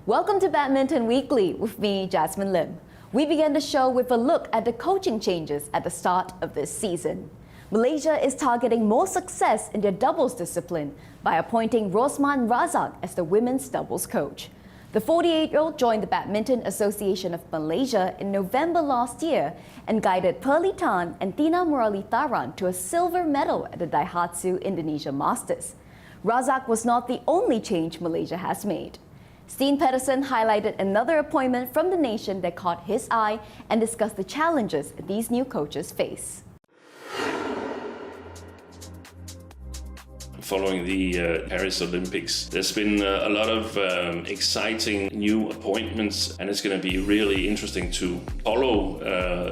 Welcome to Badminton Weekly with me, Jasmine Lim. We began the show with a look at the coaching changes at the start of this season. Malaysia is targeting more success in their doubles discipline by appointing Rosman Razak as the women's doubles coach. The 48-year-old joined the Badminton Association of Malaysia in November last year and guided Pearly Tan and Tina Muralitharan to a silver medal at the Daihatsu Indonesia Masters. Razak was not the only change Malaysia has made. Steen Pedersen highlighted another appointment from the nation that caught his eye and discussed the challenges these new coaches face. Following the Paris Olympics, there's been a lot of exciting new appointments, and it's going to be really interesting to follow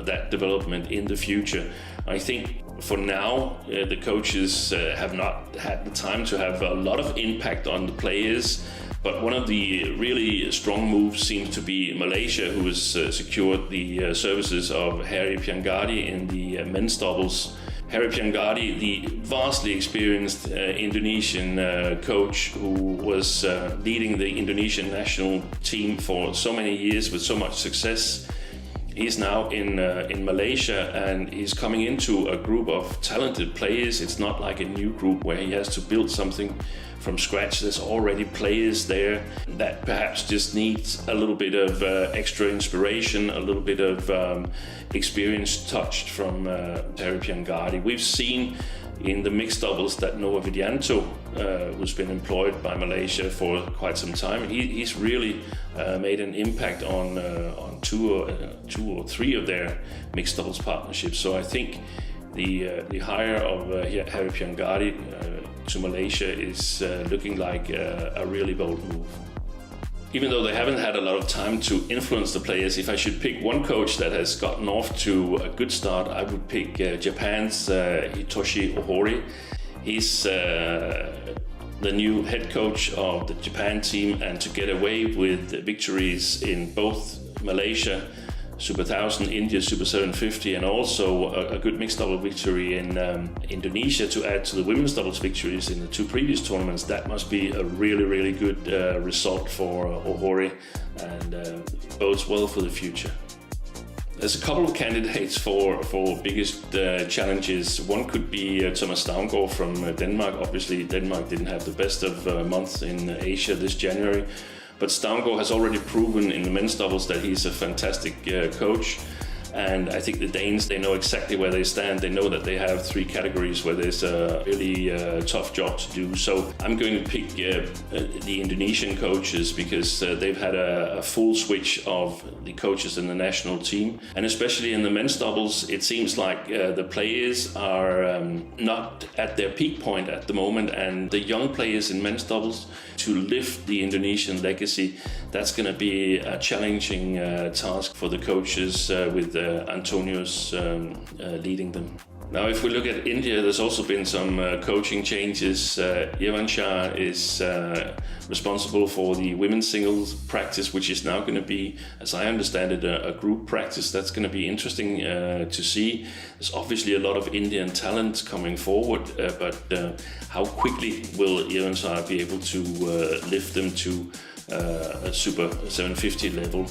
that development in the future. I think for now, the coaches have not had the time to have a lot of impact on the players. But one of the really strong moves seems to be Malaysia, who has secured the services of Harry Pianggadi in the men's doubles. Harry Pianggadi, the vastly experienced Indonesian coach who was leading the Indonesian national team for so many years with so much success. He's now in Malaysia, and he's coming into a group of talented players. It's not like a new group where he has to build something from scratch. There's already players there that perhaps just needs a little bit of extra inspiration, a little bit of experience touched from Harry Pianggadi. We've seen in the mixed doubles that Noah Widianto, who's been employed by Malaysia for quite some time, he's really made an impact on two or three of their mixed doubles partnerships. So I think the hire of Harry Pianggadi to Malaysia is looking like a really bold move. Even though they haven't had a lot of time to influence the players, if I should pick one coach that has gotten off to a good start, I would pick Japan's Hitoshi Ohori. He's the new head coach of the Japan team, and to get away with victories in both Malaysia Super 1000, India Super 750, and also a good mixed double victory in Indonesia to add to the women's doubles victories in the two previous tournaments. That must be a really good result for Ohori, and bodes well for the future. There's a couple of candidates for biggest challenges. One could be Thomas Stavngård from Denmark. Obviously, Denmark didn't have the best of months in Asia this January. But Stavngård has already proven in the men's doubles that he's a fantastic coach. And I think the Danes, they know exactly where they stand. They know that they have three categories where there's a really tough job to do. So I'm going to pick the Indonesian coaches because they've had a full switch of the coaches in the national team. And especially in the men's doubles, it seems like the players are not at their peak point at the moment. And the young players in men's doubles, to lift the Indonesian legacy, that's going to be a challenging task for the coaches with Antonius leading them. Now, if we look at India, there's also been some coaching changes. Yevan Shah is responsible for the women's singles practice, which is now going to be, as I understand it, a group practice. That's going to be interesting to see. There's obviously a lot of Indian talent coming forward, but how quickly will Yevan Shah be able to lift them to a Super 750 level?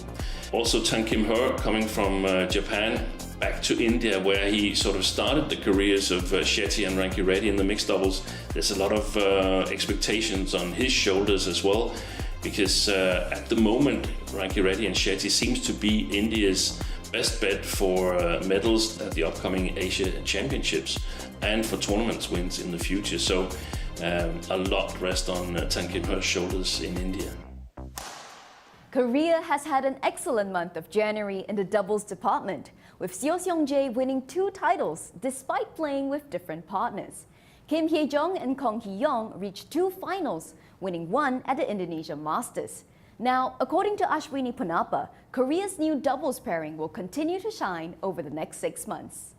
Also, Tan Kim Heo coming from Japan back to India, where he sort of started the careers of Shetty and Rankireddy in the mixed doubles. There's a lot of expectations on his shoulders as well, because at the moment Rankireddy and Shetty seems to be India's best bet for medals at the upcoming Asia Championships and for tournaments wins in the future. So a lot rests on Tan Kim Heo's shoulders in India. Korea has had an excellent month of January in the doubles department, with Seo Seong-jae winning 2 titles despite playing with different partners. Kim Hye-jung and Kong Hee-young reached 2 finals, winning 1 at the Indonesia Masters. Now, according to Ashwini Ponnappa, Korea's new doubles pairing will continue to shine over the next 6 months.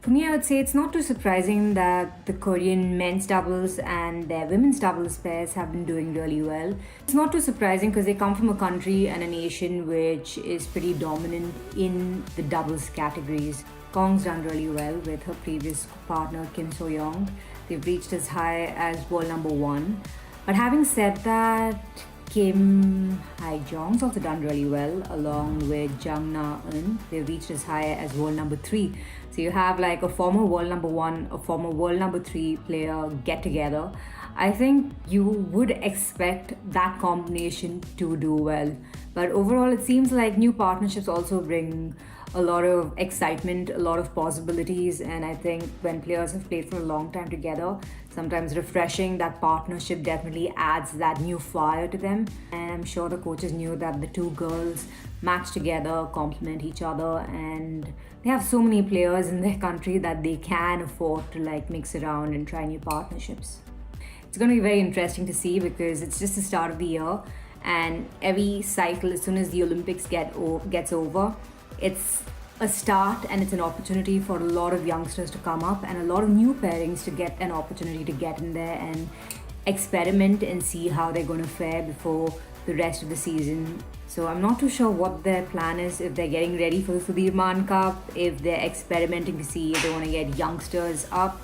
For me, I would say it's not too surprising that the Korean men's doubles and their women's doubles pairs have been doing really well. It's not too surprising because they come from a country and a nation which is pretty dominant in the doubles categories. Kong's done really well with her previous partner Kim So-young. They've reached as high as world number 1. But having said that, Kim Hae-jong's also done really well along with Jung Na-eun. They reached as high as world number 3. So you have like a former world number 1, a former world number 3 player get together. I think you would expect that combination to do well. But overall, it seems like new partnerships also bring a lot of excitement, a lot of possibilities, and I think when players have played for a long time together, sometimes refreshing that partnership definitely adds that new fire to them. And I'm sure the coaches knew that the two girls match together, complement each other, and they have so many players in their country that they can afford to like mix around and try new partnerships. It's going to be very interesting to see because it's just the start of the year, and every cycle, as soon as the Olympics gets over, it's a start and it's an opportunity for a lot of youngsters to come up and a lot of new pairings to get an opportunity to get in there and experiment and see how they're going to fare before the rest of the season. So I'm not too sure what their plan is, if they're getting ready for the Sudirman Cup, if they're experimenting to see if they want to get youngsters up.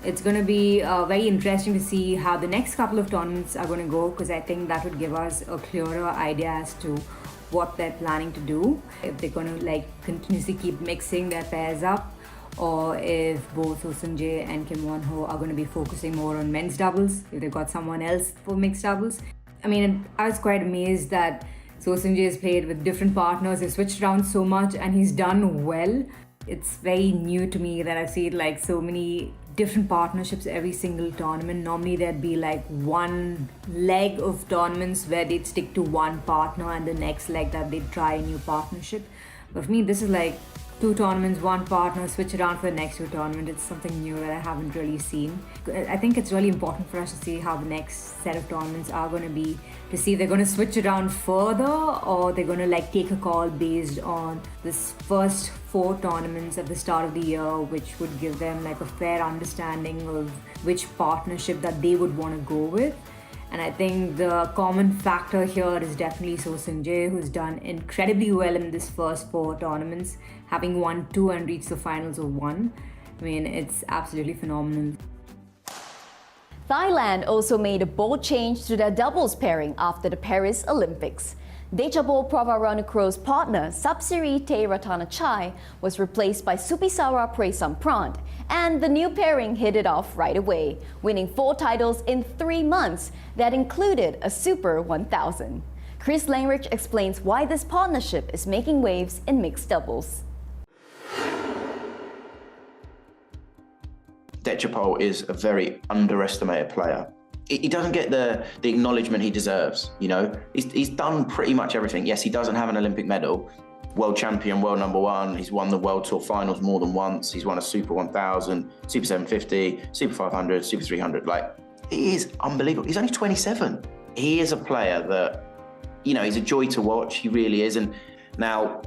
It's going to be very interesting to see how the next couple of tournaments are going to go, because I think that would give us a clearer idea as to what they're planning to do, if they're going to like continuously keep mixing their pairs up, or if both Oh Seung-jae and Kim Won-ho are going to be focusing more on men's doubles, if they've got someone else for mixed doubles. I mean, I was quite amazed that Oh Seung-jae has played with different partners, he's switched around so much and he's done well. It's very new to me that I've seen like so many different partnerships every single tournament. Normally there'd be like one leg of tournaments where they'd stick to one partner and the next leg that they'd try a new partnership. But for me, this is like 2 tournaments, 1 partner, switch around for the next 2 tournaments. It's something new that I haven't really seen. I think it's really important for us to see how the next set of tournaments are going to be, to see if they're going to switch around further or they're going to like take a call based on this first 4 tournaments at the start of the year, which would give them like a fair understanding of which partnership that they would want to go with. And I think the common factor here is definitely Oh Seung-jae, who's done incredibly well in this first 4 tournaments, having won 2 and reached the finals of 1. I mean, it's absolutely phenomenal. Thailand also made a bold change to their doubles pairing after the Paris Olympics. Dechapol Pravaronokro's partner, Sapsiri Rattanachai, was replaced by Supisara Presamprant, and the new pairing hit it off right away, winning 4 titles in 3 months that included a Super 1000. Chris Langridge explains why this partnership is making waves in mixed doubles. Dechapol is a very underestimated player. He doesn't get the acknowledgement he deserves, you know. He's done pretty much everything. Yes, he doesn't have an Olympic medal. World champion, world number 1. He's won the World Tour finals more than once. He's won a Super 1000, Super 750, Super 500, Super 300. Like, he is unbelievable. He's only 27. He is a player that, you know, he's a joy to watch. He really is. And now,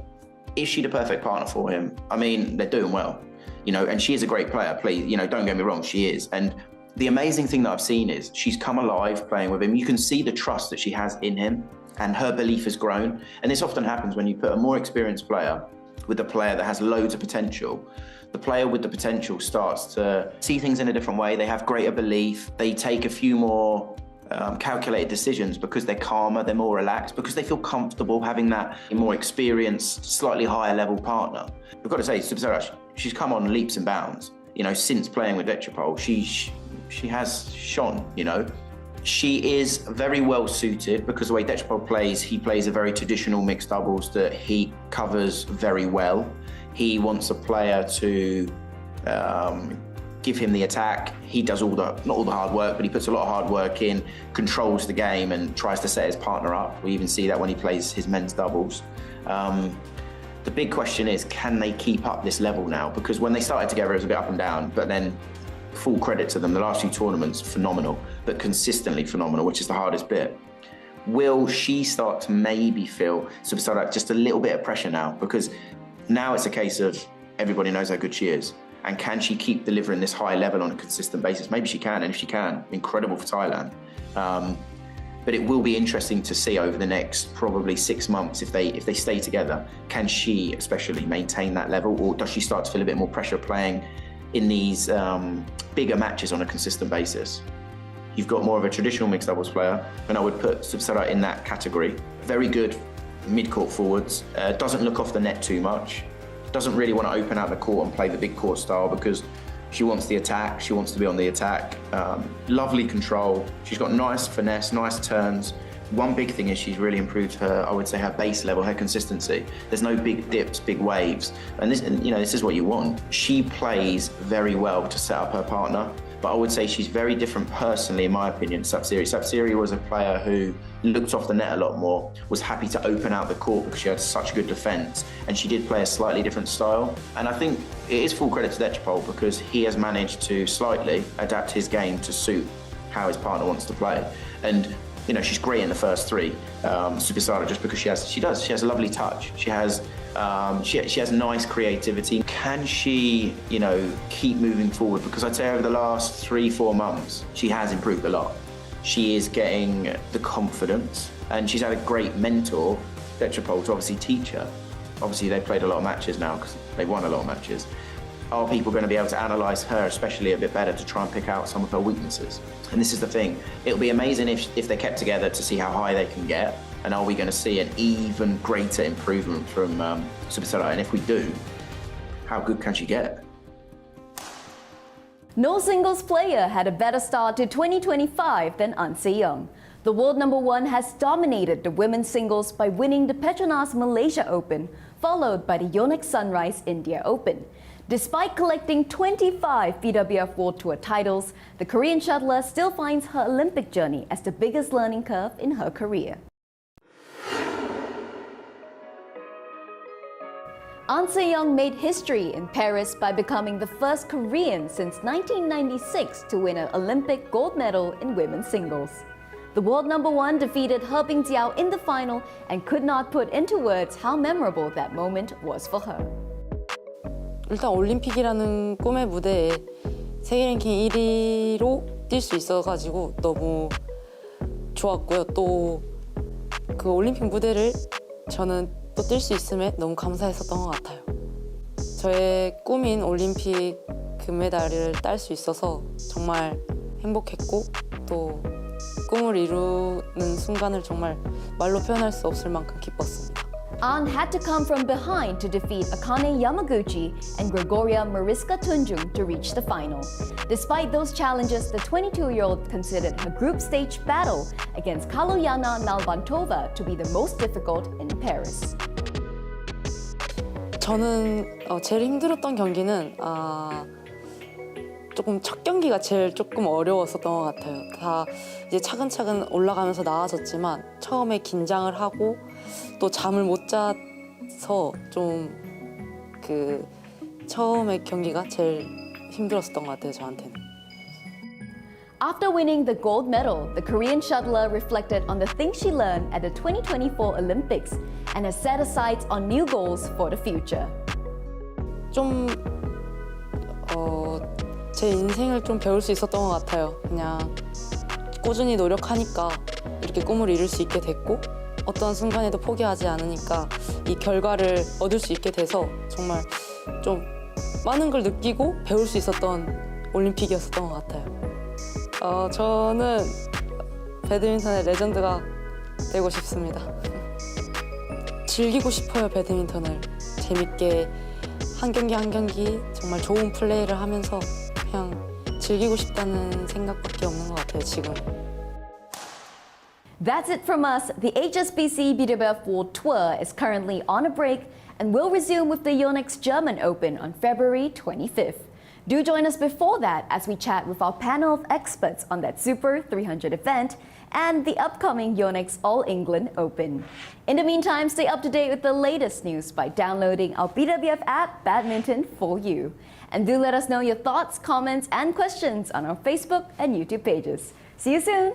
is she the perfect partner for him? I mean, they're doing well, you know, and she is a great player. Please, you know, don't get me wrong, she is. And the amazing thing that I've seen is she's come alive playing with him. You can see the trust that she has in him, and her belief has grown. And this often happens when you put a more experienced player with a player that has loads of potential. The player with the potential starts to see things in a different way. They have greater belief. They take a few more calculated decisions because they're calmer, they're more relaxed, because they feel comfortable having that more experienced, slightly higher level partner. I've got to say, Supisara, she's come on leaps and bounds. You know, since playing with Dechapol, she has shone, you know. She is very well suited because the way Dechapol plays, he plays a very traditional mixed doubles that he covers very well. He wants a player to give him the attack. He does not all the hard work, but he puts a lot of hard work in, controls the game and tries to set his partner up. We even see that when he plays his men's doubles. The big question is, can they keep up this level now? Because when they started together, it was a bit up and down, but then full credit to them. The last 2 tournaments, phenomenal, but consistently phenomenal, which is the hardest bit. Will she start to maybe feel just a little bit of pressure now? Because now it's a case of everybody knows how good she is. And can she keep delivering this high level on a consistent basis? Maybe she can, and if she can, incredible for Thailand. But it will be interesting to see over the next probably 6 months if they stay together. Can she especially maintain that level, or does she start to feel a bit more pressure playing in these bigger matches on a consistent basis? You've got more of a traditional mixed doubles player, and I would put Subsara in that category. Very good mid-court forwards, doesn't look off the net too much, doesn't really want to open out the court and play the big court style because she wants the attack, she wants to be on the attack. Lovely control, she's got nice finesse, nice turns. One big thing is she's really improved her, I would say, her base level, her consistency. There's no big dips, big waves, and this is what you want. She plays very well to set up her partner, but I would say she's very different personally, in my opinion, Sapsiri. Sapsiri was a player who looked off the net a lot more, was happy to open out the court because she had such good defence, and she did play a slightly different style. And I think it is full credit to Dechapol because he has managed to slightly adapt his game to suit how his partner wants to play. And she's great in the first three, Subsara, just because she has a lovely touch. She has nice creativity. Can she, keep moving forward? Because I'd say over the last 3-4 months, she has improved a lot. She is getting the confidence, and she's had a great mentor, Dechapol, to obviously teach her. Obviously, they've played a lot of matches now because they've won a lot of matches. Are people going to be able to analyse her especially a bit better to try and pick out some of her weaknesses? And this is the thing. It'll be amazing if they're kept together to see how high they can get. And are we going to see an even greater improvement from Subsara? And if we do, how good can she get? No singles player had a better start to 2025 than An Se-young. The world number one has dominated the women's singles by winning the Petronas Malaysia Open, followed by the Yonex Sunrise India Open. Despite collecting 25 BWF World Tour titles, the Korean shuttler still finds her Olympic journey as the biggest learning curve in her career. An Se-young made history in Paris by becoming the first Korean since 1996 to win an Olympic gold medal in women's singles. The world number one defeated He Bingjiao in the final and could not put into words how memorable that moment was for her. 일단 올림픽이라는 꿈의 무대에 세계 랭킹 1위로 뛸 수 있어가지고 너무 좋았고요. 또 그 올림픽 무대를 저는 또 뛸 수 있음에 너무 감사했었던 것 같아요. 저의 꿈인 올림픽 금메달을 딸 수 있어서 정말 행복했고 또 꿈을 이루는 순간을 정말 말로 표현할 수 없을 만큼 기뻤습니다. An had to come from behind to defeat Akane Yamaguchi and Gregoria Mariska Tunjung to reach the final. Despite those challenges, the 22-year-old considered her group stage battle against Kaloyana Nalbantova to be the most difficult in Paris. 저는 제일 힘들었던 경기는 조금 첫 경기가 제일 조금 어려웠었던 것 같아요. 다 이제 차근차근 올라가면서 나아졌지만 처음에 긴장을 하고 또 잠을 못 자서 좀 그 처음에 경기가 제일 힘들었었던 것 같아요, 저한테는. After winning the gold medal, the Korean shuttler reflected on the things she learned at the 2024 Olympics and has set her sights on new goals for the future. 좀 제 인생을 좀 배울 수 있었던 것 같아요. 그냥 꾸준히 노력하니까 이렇게 꿈을 이룰 수 있게 됐고 어떤 순간에도 포기하지 않으니까 이 결과를 얻을 수 있게 돼서 정말 좀 많은 걸 느끼고 배울 수 있었던 올림픽이었었던 것 같아요. 저는 배드민턴의 레전드가 되고 싶습니다. 즐기고 싶어요, 배드민턴을. 재밌게 한 경기 한 경기 정말 좋은 플레이를 하면서 그냥 즐기고 싶다는 생각밖에 없는 것 같아요, 지금. That's it from us. The HSBC BWF World Tour is currently on a break and will resume with the Yonex German Open on February 25th. Do join us before that as we chat with our panel of experts on that Super 300 event and the upcoming Yonex All England Open. In the meantime, stay up to date with the latest news by downloading our BWF app, Badminton for You. And do let us know your thoughts, comments, and questions on our Facebook and YouTube pages. See you soon!